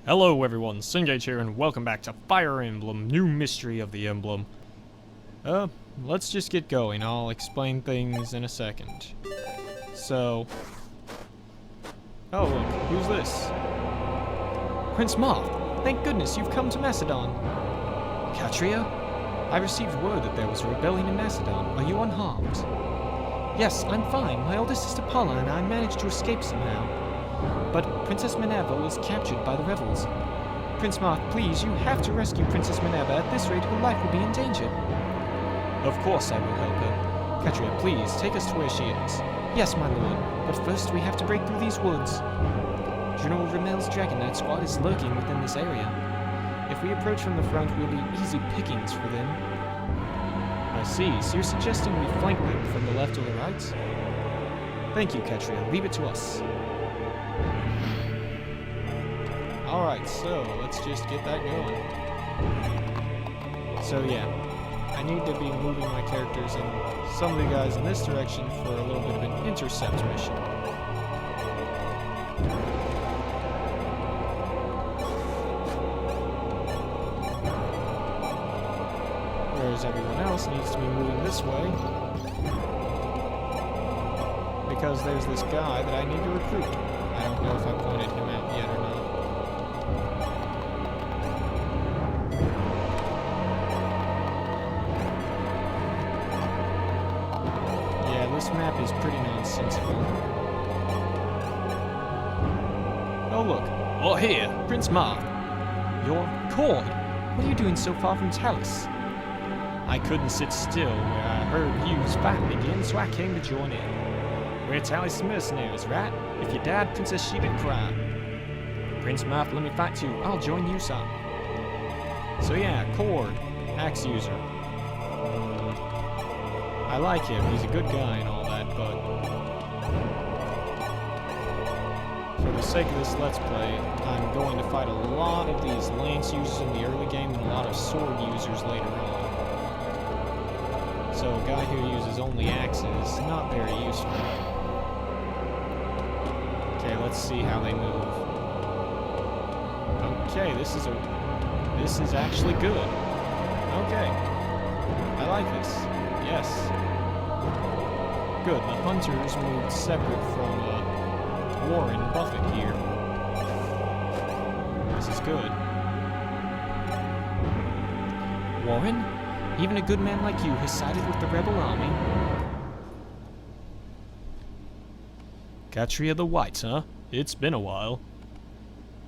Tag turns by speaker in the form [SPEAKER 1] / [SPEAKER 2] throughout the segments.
[SPEAKER 1] Hello everyone, Cyngaege here and welcome back to Fire Emblem, New Mystery of the Emblem. Let's just get going. I'll explain things in a second. So... Oh look, who's this? Prince Marth! Thank goodness you've come to Macedon! Katria? I received word that there was a rebellion in Macedon. Are you unharmed? Yes, I'm fine. My older sister Paula and I managed to escape somehow. But Princess Minerva was captured by the rebels. Prince Marth, please, you have to rescue Princess Minerva. At this rate, her life will be in danger. Of course I will help her. Katria, please, take us to where she is. Yes, my lord, but first we have to break through these woods. General Rimel's Dragon Knight squad is lurking within this area. If we approach from the front, we'll be easy pickings for them. I see, so you're suggesting we flank them from the left or the right? Thank you, Katria. Leave it to us. Alright, so let's just get that going. So yeah, I need to be moving my characters and some of the guys in this direction for a little bit of an intercept mission. Whereas everyone else needs to be moving this way. Because there's this guy that I need to recruit. I don't know if I pointed him out yet or not. This map is pretty nonsensical. Oh look, oh here, Prince Marth. You're Cord. What are you doing so far from Talis? I couldn't sit still where I heard Hughes fighting again, so I came to join in. We're Talis mercenaries, right? If you died, Princess She'd cry. Prince Marth, let me fight too. I'll join you, son. So yeah, Cord, axe user. I like him, he's a good guy and all that, but for the sake of this Let's Play, I'm going to fight a lot of these lance users in the early game and a lot of sword users later on. So a guy who uses only axes, not very useful. Okay, let's see how they move. Okay, this is actually good. Okay, I like this. Yes. Good, the hunters moved separate from Warren Buffett here. This is good. Warren? Even a good man like you has sided with the rebel army. Katria the White, huh? It's been a while.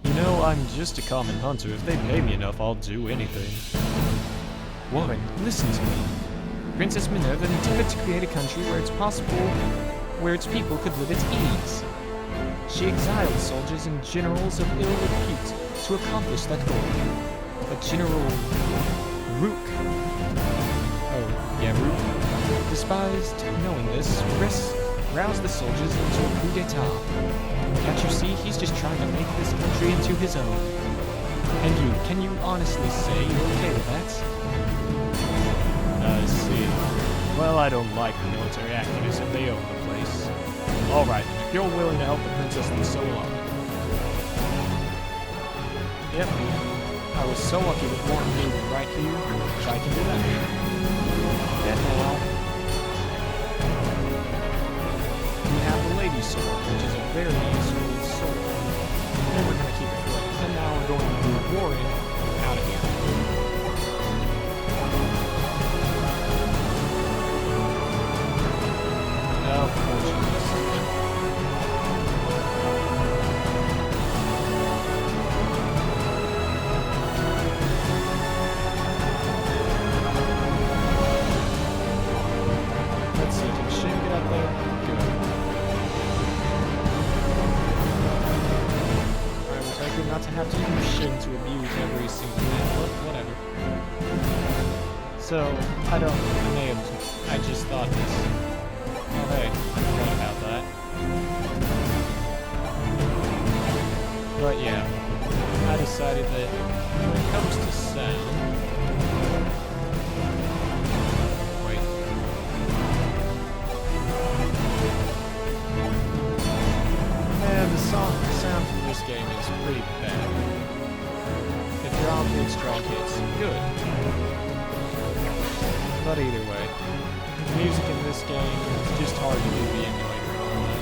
[SPEAKER 1] You know, I'm just a common hunter. If they pay me enough, I'll do anything. Warren, listen to me. Princess Minerva endeavored to create a country where it's possible, where its people could live at ease. She exiled soldiers and generals of ill repute to accomplish that goal. But General Rook, despised knowing this, roused the soldiers into a coup d'etat. Can't you see, he's just trying to make this country into his own. And you, can you honestly say you're okay with that? I see. Well, I don't like the military activists if they own the place. Alright, if you're willing to help the princess, then so long. Yep. I was so lucky that Warren moved right here, so I can do that. And now... we have the Lady Sword, which is a very useful sword. And we're going to keep it going. And now we're going to move Warren out of here. Let's see, can Shin get up there? Good. Alright, we'll take it not to have to use Shin to abuse every single man, but whatever. So, I just thought this. Oh hey, I forgot about that. But yeah, I decided that when it comes to sound... Wait. Man, the sound from this game is pretty bad. avoid strong hits. Good. But either way, music in this game is just hard to do the emulator and all that.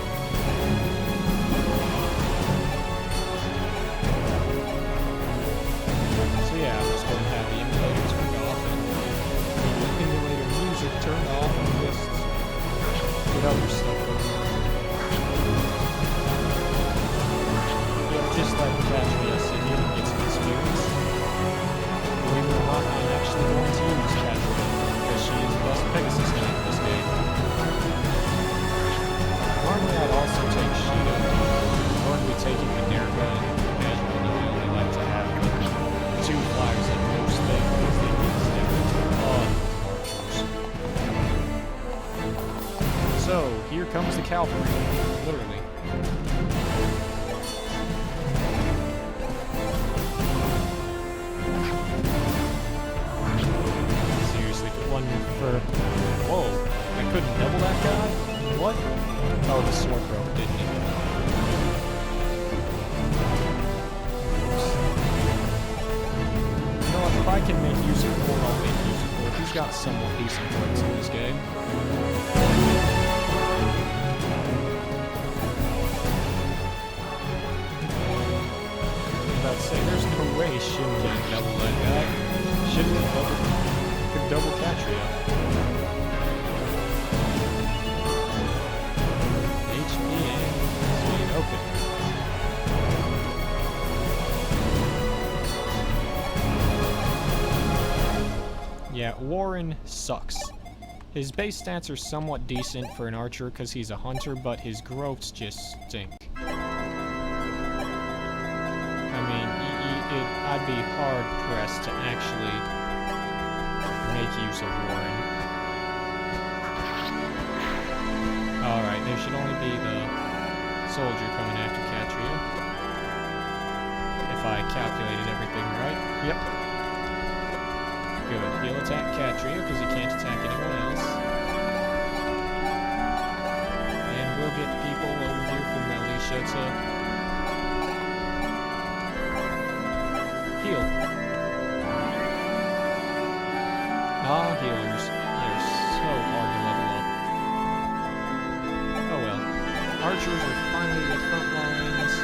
[SPEAKER 1] So yeah, I'm just going to have the emulator turned off and the emulator music turned off and just get other stuff going on. Yeah, just like Catria said, you can get some experience. Believe it or not, I'm actually going to use Catria because she is the best Pegasus knight in this game. Normally I'd also take Shido. I'm going to be taking Minerva and Casual, though I only like to have the 2 flyers at most things because they get damage to a lot of archers. So, here comes the cavalry, literally. Seriously, if it wasn't for... Whoa, I couldn't double that guy? What? Oh, the sword broke, didn't it? You know what, if I can make use of Ford, I'll make use of Ford. He's got somewhat decent points in this game. I'd say there's no way Shin can double that guy. Shin could double Catria. HP and speed, okay. Yeah, Warren sucks. His base stats are somewhat decent for an archer because he's a hunter, but his growths just stink. I'd be hard-pressed to actually make use of Warren. Alright, there should only be the soldier coming after Catria. If I calculated everything right. Yep. Good. He'll attack Catria because he can't attack anyone else. And we'll get people over here from Alicia to... heal. Ah, healers. They're so hard to level up. Oh well. Archers are finally the front lines.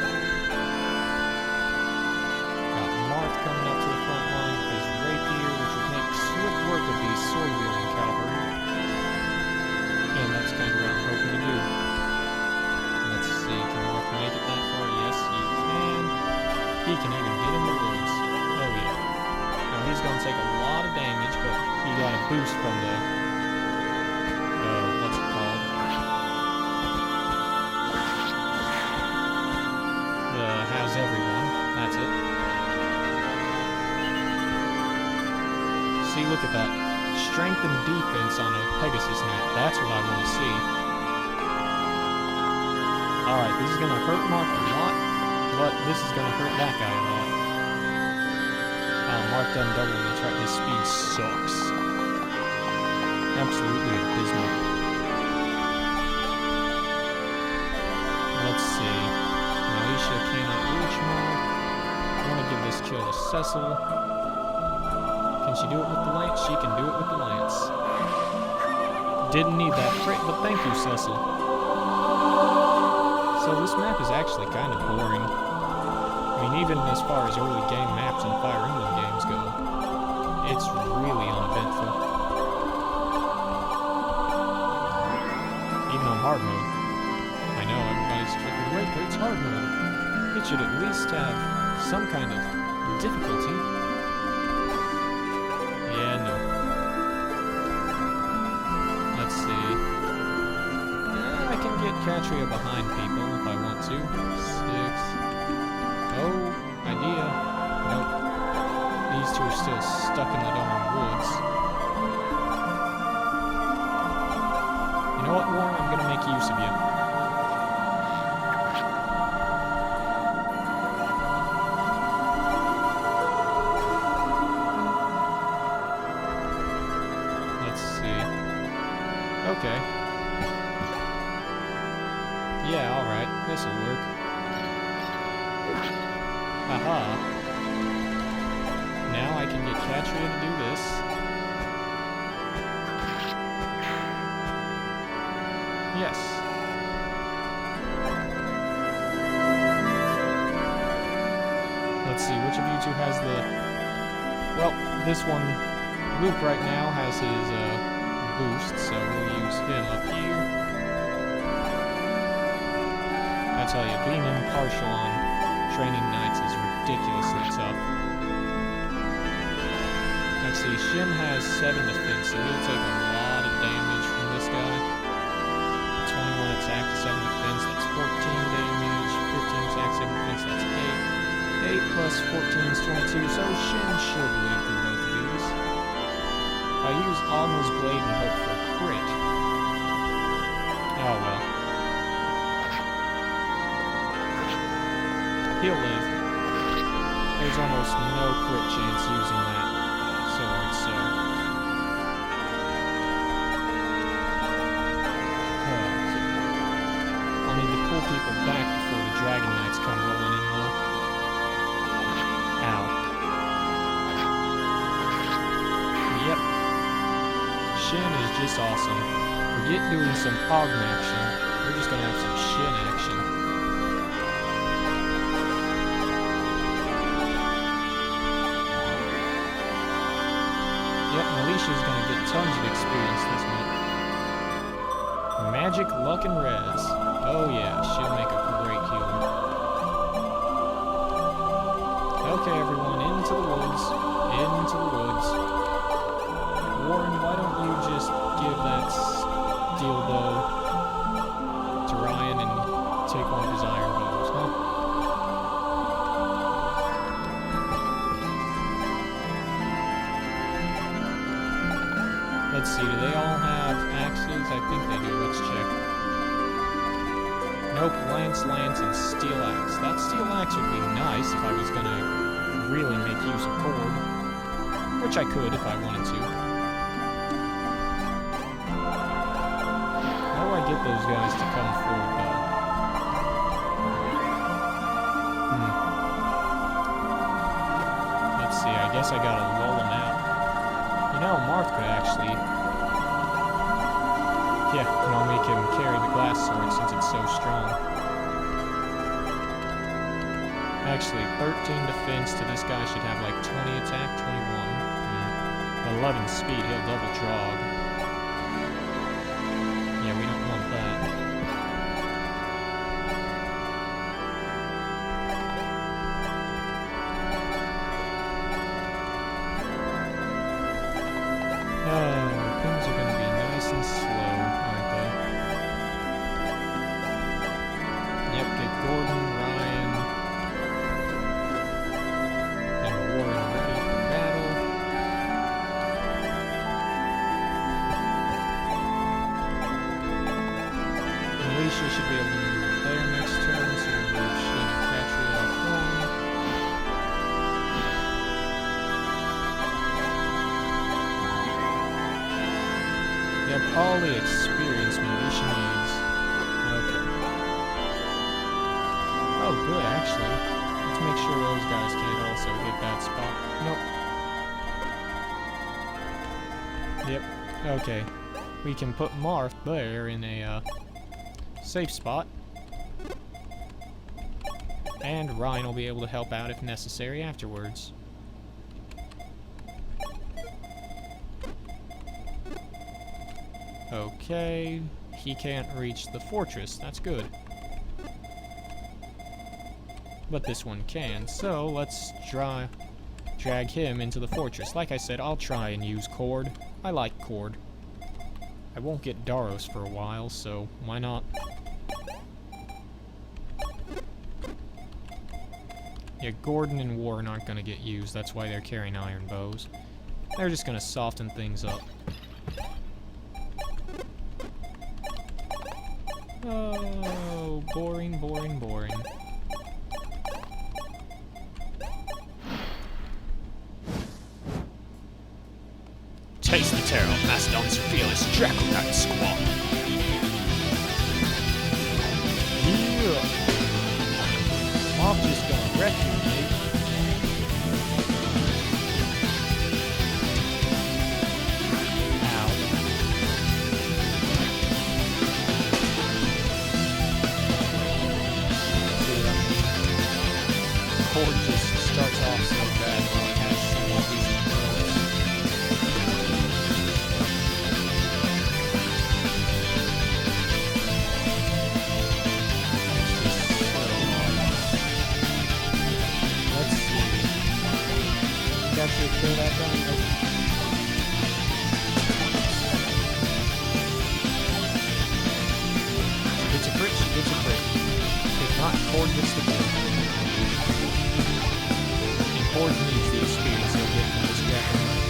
[SPEAKER 1] Got Marth coming up to the front line with his rapier, which would make swift work of these sword-wielding cavalry. And that's kind of what I'm hoping to do. Let's see, can Marth make it that far? Yes, he can. He can even hit in the woods. He's going to take a lot of damage, but he got a boost from the, what's it called? The how's everyone, that's it. See, look at that. Strength and defense on a Pegasus knight, that's what I want to see. Alright, this is going to hurt Marth a lot, but this is going to hurt that guy a lot. Marth done double, that's right, his speed sucks. Absolutely abysmal. Let's see. Alicia cannot reach Marth. I want to give this kill to Cecil. Can she do it with the lance? She can do it with the lance. Didn't need that crit, but thank you, Cecil. So this map is actually kind of boring. I mean, even as far as early game maps and Fire Emblem games go, it's really uneventful. Even on hard mode. I know everybody's freaking great, but it's hard mode. It should at least have some kind of difficulty. Yeah, no. Let's see. I can get Catria behind people if I want to. 6. Oh, idea. Nope. These two are still stuck in the darn woods. You know what, Warren? I'm gonna make use of you. Let's see. Okay. Yeah, alright. This'll work. Haha. now I can get Catria to do this. Yes. Let's see, which of you two has the... Well, this one, Luke right now has his boost, so we'll use him up here. I tell you, being impartial on training knights is ridiculously tough. Let's see, Shin has 7 defense, so he'll take a lot of damage from this guy. 21 attack to 7 defense, that's 14 damage. 15 attack, 7 defense, that's 8. 8 plus 14 is 22, so Shin should live through both of these. I use Ogma's Blade and hope for a crit. Oh well. He'll live. There's almost no crit chance using that sword, so... Okay. I'll need to pull people back before the Dragon Knights come rolling in, though. Ow. Yep. Shin is just awesome. Forget doing some Ogma action. We're just gonna have some Shin action. Yep, Militia's gonna get tons of experience this month. Magic, luck, and res. Oh yeah, she'll make a great healer. Okay, everyone, into the woods. Into the woods. Warren, why don't you just give that steel bow to Ryan and take one of his iron bows, huh? Let's see, do they all have axes? I think they do, let's check. Nope, lance, and steel axe. That steel axe would be nice if I was gonna really make use of cord. Which I could if I wanted to. How do I get those guys to come forward, though? Let's see, I guess I gotta lull them out. You know, Marth could actually... Yeah, and I'll make him carry the glass sword since it's so strong. Actually, 13 defense to this guy should have like 20 attack, 21. 11 speed, he'll double jog. Yeah, we don't want that. Things are gonna be nice and slow, aren't they? Yep, get Gordon, Ryan, and Warren ready for battle. Alicia should be able to move there next turn, so we'll move Shin and Catria off one. Yep, all the experience Militia needs. Okay. Oh, good, actually. Let's make sure those guys can't also hit that spot. Nope. Yep, okay. We can put Marth there in a, safe spot. And Ryan will be able to help out if necessary afterwards. Okay, he can't reach the fortress, that's good. But this one can, so let's drag him into the fortress. Like I said, I'll try and use cord. I like cord. I won't get Daros for a while, so why not? Yeah, Gordon and Warren aren't gonna get used, that's why they're carrying iron bows. They're just gonna soften things up. Oh, boring, boring, boring. Taste the terror of Mastodon's fearless Draco-Knight squad. Yeah. Marth just gonna wreck you, mate. starts off so bad while it has some decent kills. It's just so hard. Let's see. Capture a kill that time? Nope. It's a crit, she gets a crit. If not, Cord gets the kill. And Cord needs the experience he'll get from this Jackal Knight.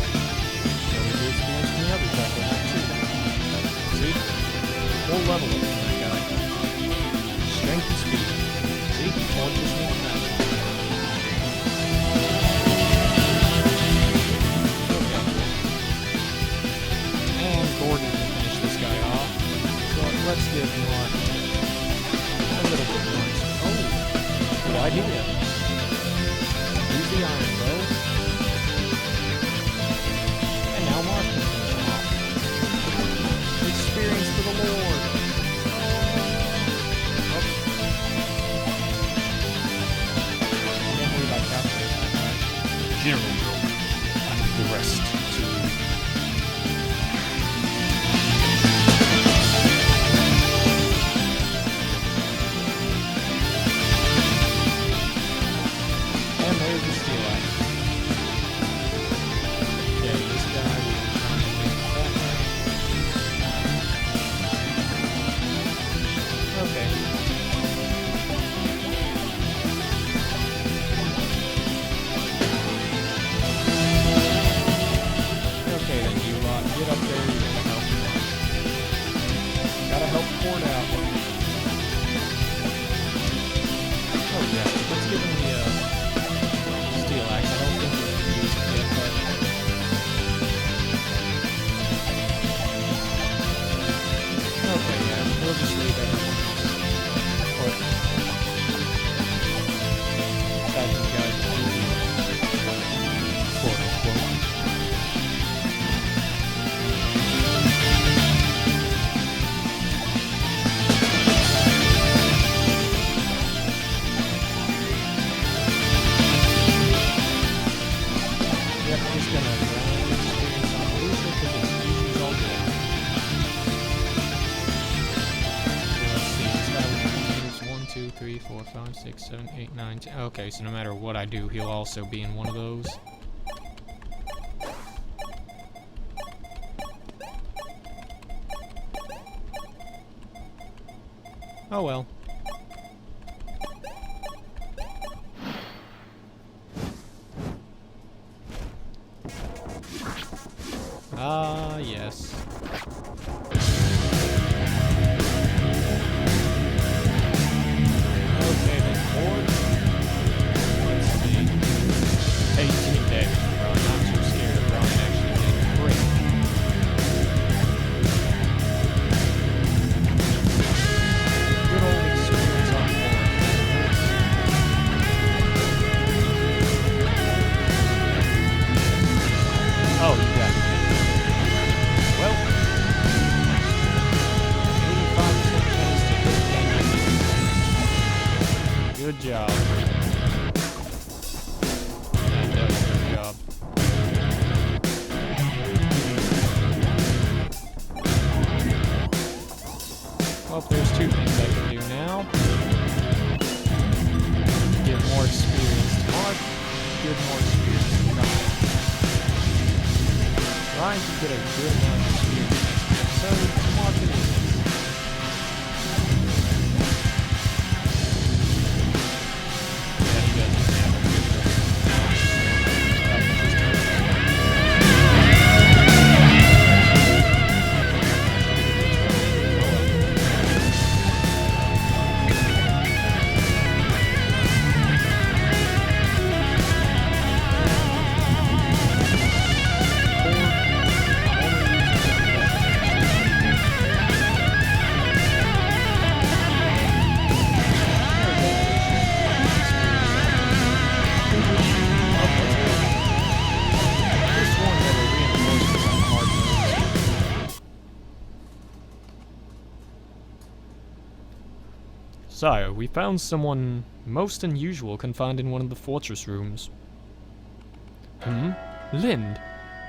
[SPEAKER 1] He'll need the experience from the other Jackal Knight too. See? Full level up from that guy. Strength and speed. See? Cord just needs that. Okay. And Gordon can finish this guy off. So let's give Marth a little bit more. Oh, good idea. Use the iron bow. And now Marth can finish him off. Experience for the Lord. Oh. Can't believe I calculated that, right? General, the rest to you. Okay, so no matter what I do, he'll also be in one of those. Oh well. Ah, yes. Okay, then Cord. Let's see. 18 damage, bro. I'm not too scared of Brian actually getting a crit. Good old experience on Cord. Oh, you got it. Well, 85% chance to hit damage. Good job. That does a good job. Well, there's two things I can do now. Give more experience to Marth, give more experience to Ryan. Ryan can get a good amount of experience next episode, Marth it is. Yeah, he doesn't have a good Sire, we found someone most unusual confined in one of the fortress rooms. Lind,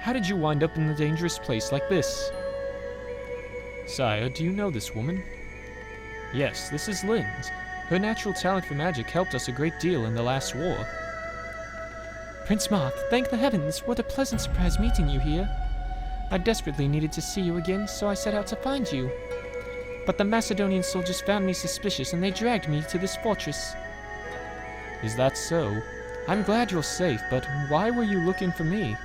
[SPEAKER 1] how did you wind up in a dangerous place like this? Sire, do you know this woman? Yes, this is Lind. Her natural talent for magic helped us a great deal in the last war. Prince Marth, thank the heavens, what a pleasant surprise meeting you here. I desperately needed to see you again, so I set out to find you. But the Macedonian soldiers found me suspicious and they dragged me to this fortress. Is that so? I'm glad you're safe, but why were you looking for me?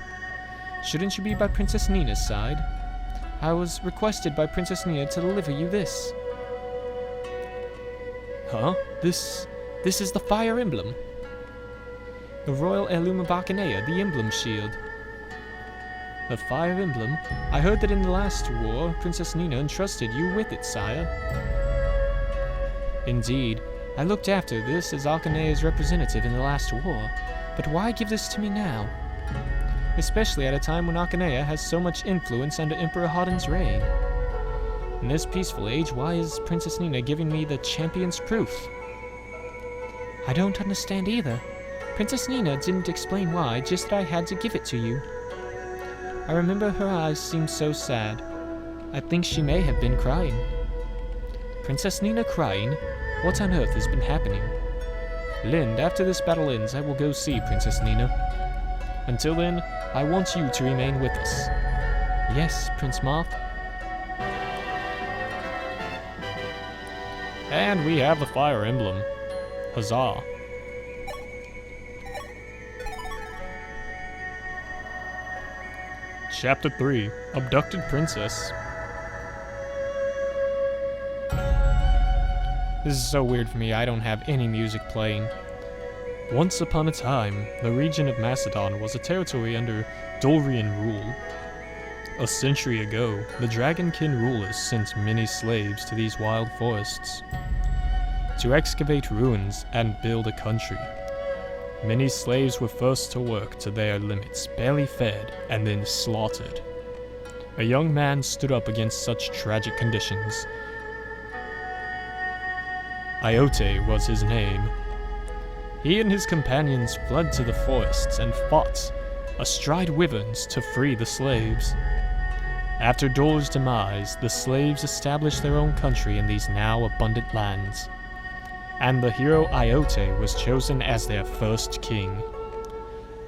[SPEAKER 1] Shouldn't you be by Princess Nina's side? I was requested by Princess Nina to deliver you this. Huh? This is the Fire Emblem. The Royal Heirloom of Arcanea, the Emblem Shield. The Fire Emblem? I heard that in the last war, Princess Nina entrusted you with it, sire. Indeed. I looked after this as Arcanea's representative in the last war, but why give this to me now? Especially at a time when Arcanea has so much influence under Emperor Hardin's reign. In this peaceful age, why is Princess Nina giving me the champion's proof? I don't understand either. Princess Nina didn't explain why, just that I had to give it to you. I remember her eyes seemed so sad. I think she may have been crying. Princess Nina crying? What on earth has been happening? Lind, after this battle ends, I will go see Princess Nina. Until then, I want you to remain with us. Yes, Prince Marth. And we have the Fire Emblem. Huzzah. Chapter 3, Abducted Princess. This is so weird for me, I don't have any music playing. Once upon a time, the region of Macedon was a territory under Dorian rule. A century ago, the Dragonkin rulers sent many slaves to these wild forests to excavate ruins and build a country. Many slaves were forced to work to their limits, barely fed, and then slaughtered. A young man stood up against such tragic conditions. Iote was his name. He and his companions fled to the forests and fought astride wyverns to free the slaves. After Dor's demise, the slaves established their own country in these now abundant lands, and the hero Iote was chosen as their first king.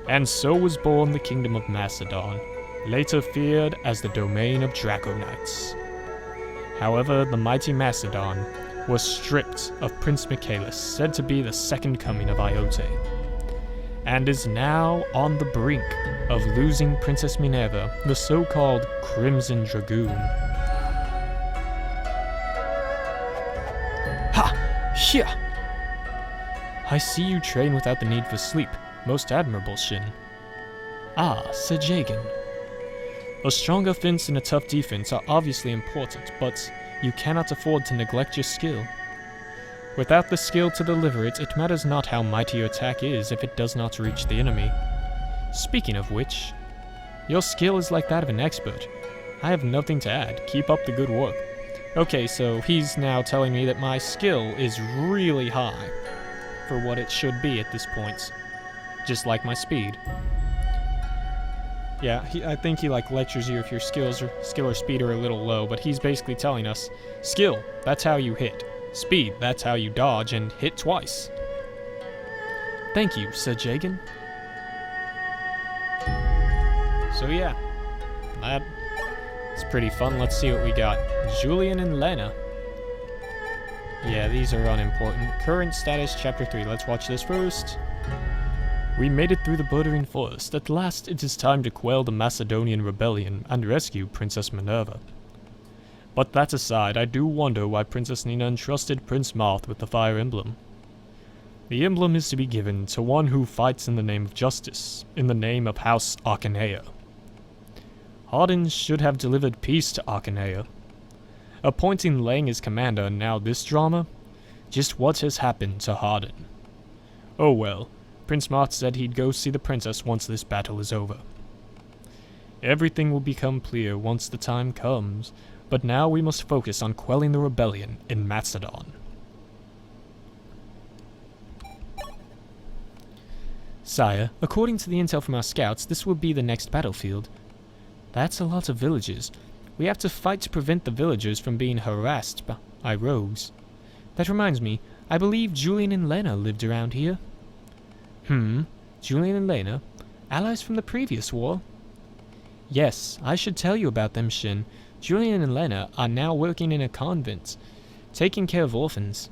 [SPEAKER 1] And so was born the Kingdom of Macedon, later feared as the domain of Draconites. However, the mighty Macedon was stripped of Prince Michailis, said to be the second coming of Iote, and is now on the brink of losing Princess Minerva, the so-called Crimson Dragoon. Ha! Here! I see you train without the need for sleep. Most admirable, Shin. Ah, Cyngaege. A strong offense and a tough defense are obviously important, but you cannot afford to neglect your skill. Without the skill to deliver it, it matters not how mighty your attack is if it does not reach the enemy. Speaking of which, your skill is like that of an expert. I have nothing to add. Keep up the good work. Okay, so he's now telling me that my skill is really high for what it should be at this point. Just like my speed. Yeah, I think he lectures you if your skill or speed are a little low, but he's basically telling us, skill, that's how you hit. Speed, that's how you dodge and hit twice. Thank you, Cyngaege. So yeah, that's pretty fun. Let's see what we got. Julian and Lena. Yeah, these are unimportant. Current status, Chapter 3. Let's watch this first. We made it through the bordering forest. At last, it is time to quell the Macedonian rebellion and rescue Princess Minerva. But that aside, I do wonder why Princess Nina entrusted Prince Marth with the Fire Emblem. The emblem is to be given to one who fights in the name of justice, in the name of House Arcanea. Hardin should have delivered peace to Arcanea. Appointing Lang as commander and now this drama? Just what has happened to Hardin? Oh well. Prince Marth said he'd go see the princess once this battle is over. Everything will become clear once the time comes, but now we must focus on quelling the rebellion in Macedon. Sire, according to the intel from our scouts, this will be the next battlefield. That's a lot of villagers. We have to fight to prevent the villagers from being harassed by rogues. That reminds me, I believe Julian and Lena lived around here. Julian and Lena? Allies from the previous war? Yes, I should tell you about them, Shin. Julian and Lena are now working in a convent, taking care of orphans.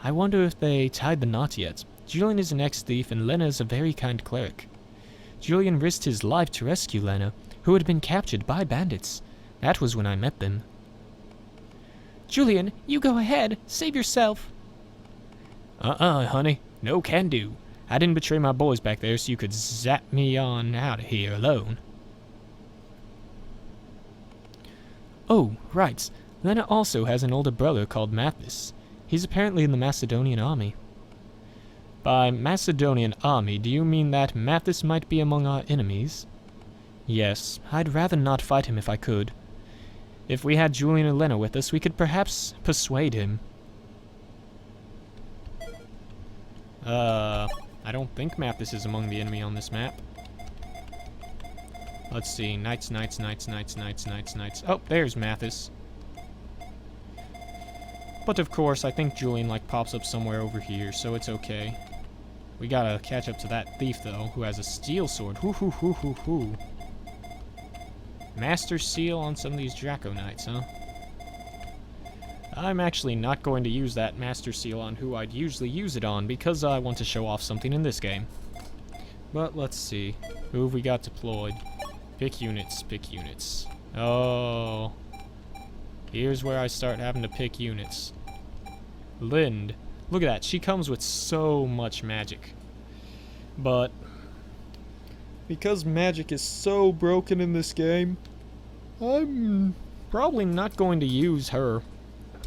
[SPEAKER 1] I wonder if they tied the knot yet. Julian is an ex-thief and Lena is a very kind cleric. Julian risked his life to rescue Lena, who had been captured by bandits. That was when I met them. Julian, you go ahead. Save yourself. Honey. No can do. I didn't betray my boys back there so you could zap me on out of here alone. Oh, right. Lena also has an older brother called Mathis. He's apparently in the Macedonian army. By Macedonian army, do you mean that Mathis might be among our enemies? Yes, I'd rather not fight him if I could. If we had Julian and Lena with us, we could perhaps persuade him. I don't think Mathis is among the enemy on this map. Let's see. Knights. Oh, there's Mathis. But of course, I think Julian, pops up somewhere over here, so it's okay. We gotta catch up to that thief, though, who has a steel sword. Hoo. Master Seal on some of these Draco Knights, huh? I'm actually not going to use that Master Seal on who I'd usually use it on, because I want to show off something in this game. But let's see. Who have we got deployed? Pick units. Oh. Here's where I start having to pick units. Lind. Look at that. She comes with so much magic. But because magic is so broken in this game, I'm probably not going to use her.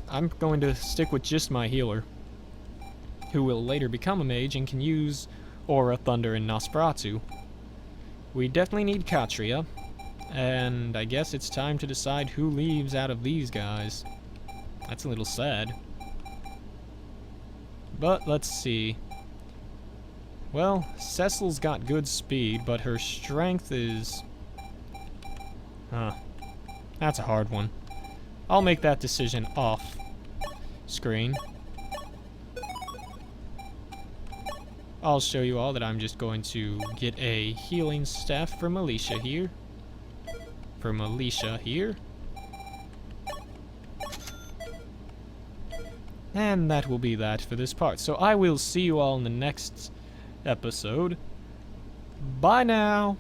[SPEAKER 1] I'm going to stick with just my healer, who will later become a mage and can use Aura, Thunder, and Nosferatu. We definitely need Katria, and I guess it's time to decide who leaves out of these guys. That's a little sad. But let's see. Well, Cecil's got good speed, but her strength is... That's a hard one. I'll make that decision off screen. I'll show you all that I'm just going to get a healing staff for Militia here. And that will be that for this part. So I will see you all in the next episode. Bye now!